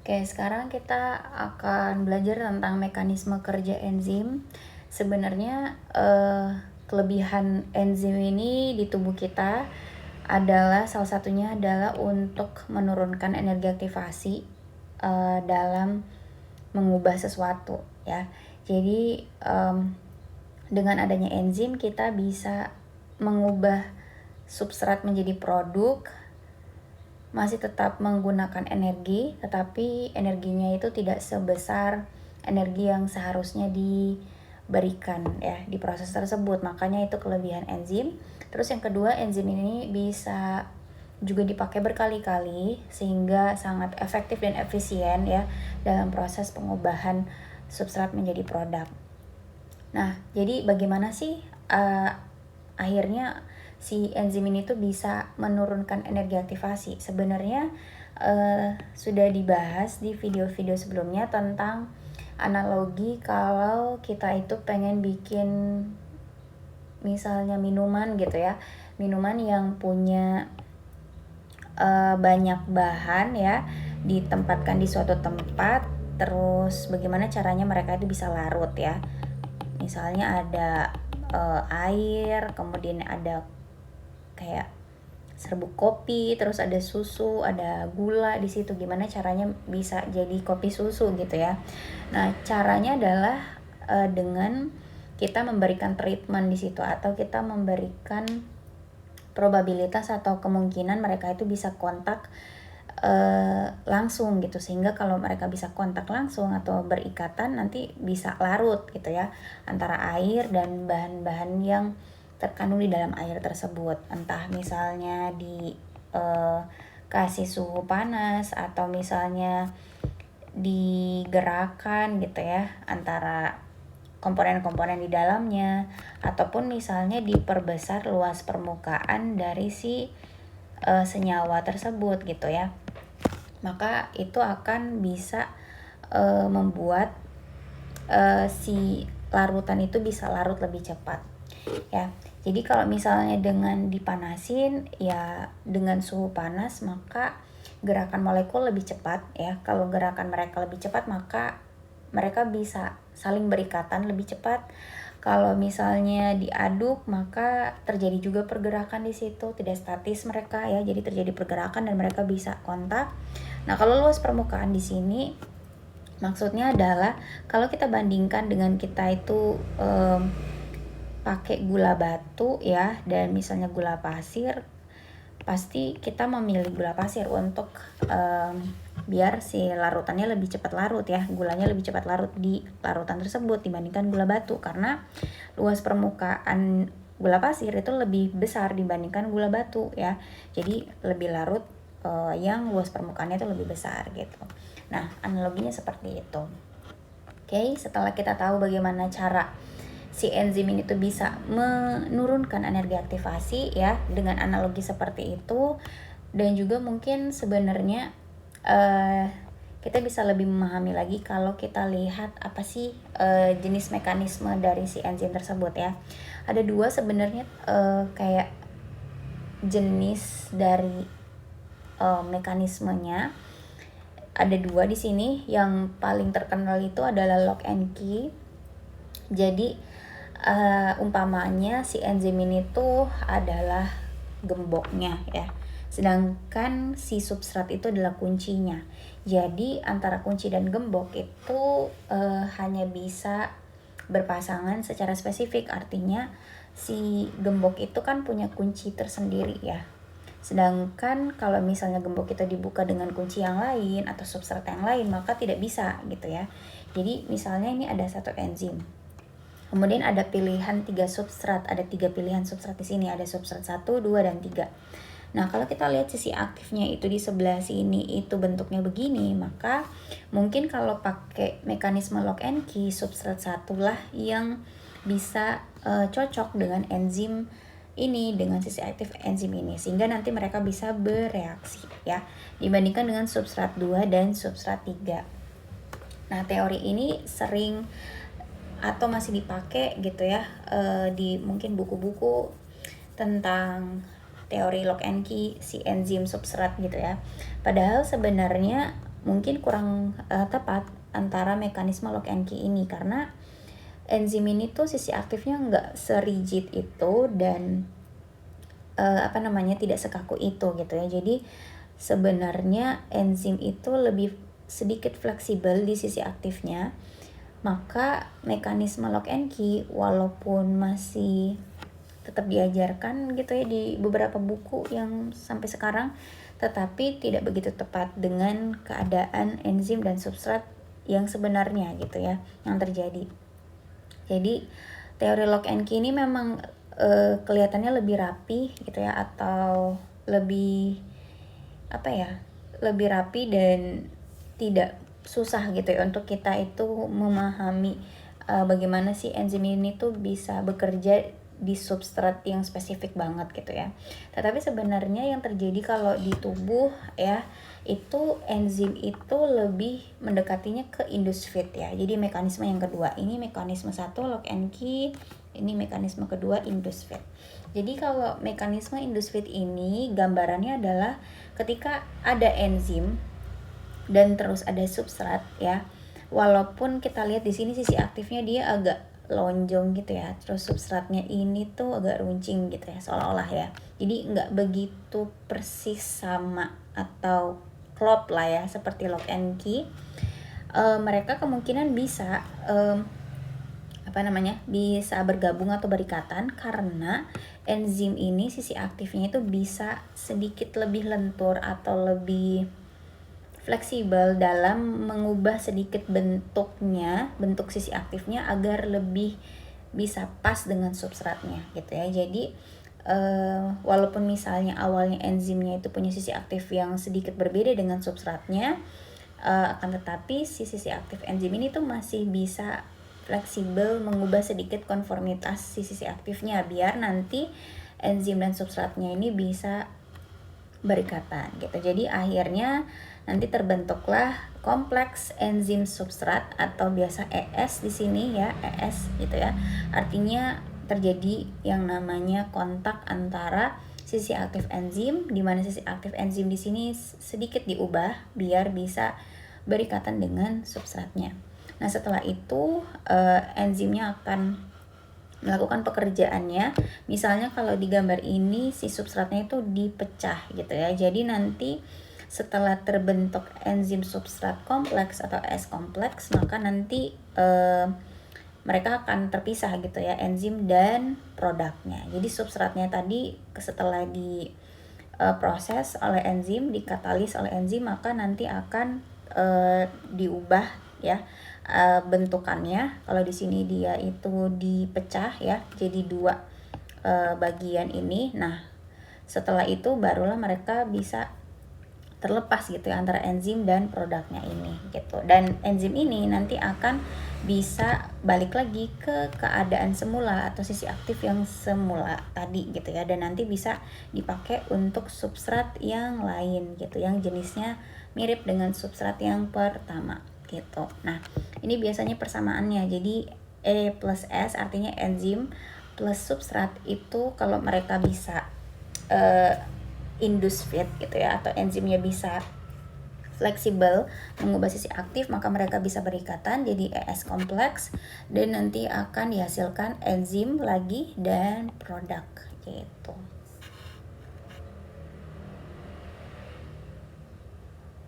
Oke, sekarang kita akan belajar tentang mekanisme kerja enzim. Sebenarnya kelebihan enzim ini di tubuh kita adalah salah satunya adalah untuk menurunkan energi aktivasi dalam mengubah sesuatu ya. Jadi dengan adanya enzim kita bisa mengubah substrat menjadi produk, masih tetap menggunakan energi, tetapi energinya itu tidak sebesar energi yang seharusnya diberikan ya di proses tersebut. Makanya itu kelebihan enzim. Terus yang kedua, enzim ini bisa juga dipakai berkali-kali sehingga sangat efektif dan efisien ya dalam proses pengubahan substrat menjadi produk. Nah, jadi bagaimana sih akhirnya si enzim ini tuh bisa menurunkan energi aktivasi? Sebenarnya sudah dibahas di video-video sebelumnya tentang analogi kalau kita itu pengen bikin misalnya minuman gitu ya, minuman yang punya banyak bahan ya, ditempatkan di suatu tempat, terus bagaimana caranya mereka itu bisa larut ya. Misalnya ada air, kemudian ada kayak serbuk kopi, terus ada susu, ada gula di situ. Gimana caranya bisa jadi kopi susu gitu ya. Nah, caranya adalah dengan kita memberikan treatment di situ atau kita memberikan probabilitas atau kemungkinan mereka itu bisa kontak langsung gitu, sehingga kalau mereka bisa kontak langsung atau berikatan nanti bisa larut gitu ya antara air dan bahan-bahan yang terkandung di dalam air tersebut, entah misalnya di kasih suhu panas atau misalnya digerakkan gitu ya antara komponen-komponen di dalamnya, ataupun misalnya diperbesar luas permukaan dari si senyawa tersebut gitu ya. Maka itu akan bisa membuat si larutan itu bisa larut lebih cepat ya. Jadi kalau misalnya dengan dipanasin ya dengan suhu panas, maka gerakan molekul lebih cepat ya. Kalau gerakan mereka lebih cepat maka mereka bisa saling berikatan lebih cepat. Kalau misalnya diaduk maka terjadi juga pergerakan di situ, tidak statis mereka ya. Jadi terjadi pergerakan dan mereka bisa kontak. Nah, kalau luas permukaan di sini maksudnya adalah kalau kita bandingkan dengan kita itu pakai gula batu ya dan misalnya gula pasir, pasti kita memilih gula pasir untuk biar si larutannya lebih cepat larut ya, gulanya lebih cepat larut di larutan tersebut dibandingkan gula batu, karena luas permukaan gula pasir itu lebih besar dibandingkan gula batu ya, jadi lebih larut yang luas permukaannya itu lebih besar gitu. Nah, analoginya seperti itu. Oke, setelah kita tahu bagaimana cara si enzim ini tuh bisa menurunkan energi aktivasi ya dengan analogi seperti itu, dan juga mungkin sebenarnya kita bisa lebih memahami lagi kalau kita lihat apa sih jenis mekanisme dari si enzim tersebut ya. Ada dua sebenarnya kayak jenis dari mekanismenya. Ada dua di sini. Yang paling terkenal itu adalah lock and key. Jadi umpamanya si enzim ini tuh adalah gemboknya ya, sedangkan si substrat itu adalah kuncinya. Jadi antara kunci dan gembok itu hanya bisa berpasangan secara spesifik, artinya si gembok itu kan punya kunci tersendiri ya, sedangkan kalau misalnya gembok itu dibuka dengan kunci yang lain atau substrat yang lain maka tidak bisa gitu ya. Jadi misalnya ini ada satu enzim, kemudian ada pilihan 3 substrat, ada 3 pilihan substrat di sini, ada substrat 1, 2, dan 3. Nah, kalau kita lihat sisi aktifnya itu di sebelah sini itu bentuknya begini, maka mungkin kalau pakai mekanisme lock and key, substrat 1 lah yang bisa cocok dengan enzim ini, dengan sisi aktif enzim ini, sehingga nanti mereka bisa bereaksi ya, dibandingkan dengan substrat 2 dan substrat 3. Nah, teori ini sering atau masih dipakai gitu ya di mungkin buku-buku tentang teori lock and key si enzim substrat gitu ya. Padahal sebenarnya mungkin kurang tepat antara mekanisme lock and key ini, karena enzim ini tuh sisi aktifnya nggak serigid itu dan tidak sekaku itu gitu ya. Jadi sebenarnya enzim itu lebih sedikit fleksibel di sisi aktifnya, maka mekanisme lock and key walaupun masih tetap diajarkan gitu ya di beberapa buku yang sampai sekarang, tetapi tidak begitu tepat dengan keadaan enzim dan substrat yang sebenarnya gitu ya yang terjadi. Jadi teori lock and key ini memang kelihatannya lebih rapi gitu ya, atau lebih lebih rapi dan tidak susah gitu ya untuk kita itu memahami bagaimana sih enzim ini tuh bisa bekerja di substrat yang spesifik banget gitu ya. Tetapi sebenarnya yang terjadi kalau di tubuh ya, itu enzim itu lebih mendekatinya ke induced fit ya. Jadi mekanisme yang kedua ini, mekanisme satu lock and key, ini mekanisme kedua induced fit. Jadi kalau mekanisme induced fit ini gambarannya adalah ketika ada enzim dan terus ada substrat ya. Walaupun kita lihat di sini sisi aktifnya dia agak lonjong gitu ya, terus substratnya ini tuh agak runcing gitu ya, seolah-olah ya. Jadi nggak begitu persis sama atau klop lah ya seperti lock and key. Mereka kemungkinan bisa bisa bergabung atau berikatan karena enzim ini sisi aktifnya itu bisa sedikit lebih lentur atau lebih fleksibel dalam mengubah sedikit bentuk sisi aktifnya agar lebih bisa pas dengan substratnya gitu ya. Jadi walaupun misalnya awalnya enzimnya itu punya sisi aktif yang sedikit berbeda dengan substratnya, akan tetapi sisi aktif enzim ini tuh masih bisa fleksibel mengubah sedikit konformitas sisi aktifnya biar nanti enzim dan substratnya ini bisa berikatan gitu. Jadi akhirnya nanti terbentuklah kompleks enzim substrat atau biasa ES di sini ya, ES gitu ya. Artinya terjadi yang namanya kontak antara sisi aktif enzim, di mana sisi aktif enzim di sini sedikit diubah biar bisa berikatan dengan substratnya. Nah, setelah itu enzimnya akan melakukan pekerjaannya. Misalnya kalau di gambar ini si substratnya itu dipecah gitu ya. Jadi nanti setelah terbentuk enzim substrat kompleks atau S kompleks, maka nanti mereka akan terpisah gitu ya, enzim dan produknya. Jadi substratnya tadi setelah di proses oleh enzim, dikatalis oleh enzim, maka nanti akan diubah ya bentukannya. Kalau di sini dia itu dipecah ya jadi dua bagian ini. Nah, setelah itu barulah mereka bisa terlepas gitu ya antara enzim dan produknya ini gitu. Dan enzim ini nanti akan bisa balik lagi ke keadaan semula atau sisi aktif yang semula tadi gitu ya, dan nanti bisa dipakai untuk substrat yang lain gitu yang jenisnya mirip dengan substrat yang pertama gitu. Nah, ini biasanya persamaannya. Jadi E plus S artinya enzim plus substrat itu kalau mereka bisa induced fit gitu ya, atau enzimnya bisa fleksibel mengubah sisi aktif, maka mereka bisa berikatan jadi ES kompleks dan nanti akan dihasilkan enzim lagi dan produk gitu.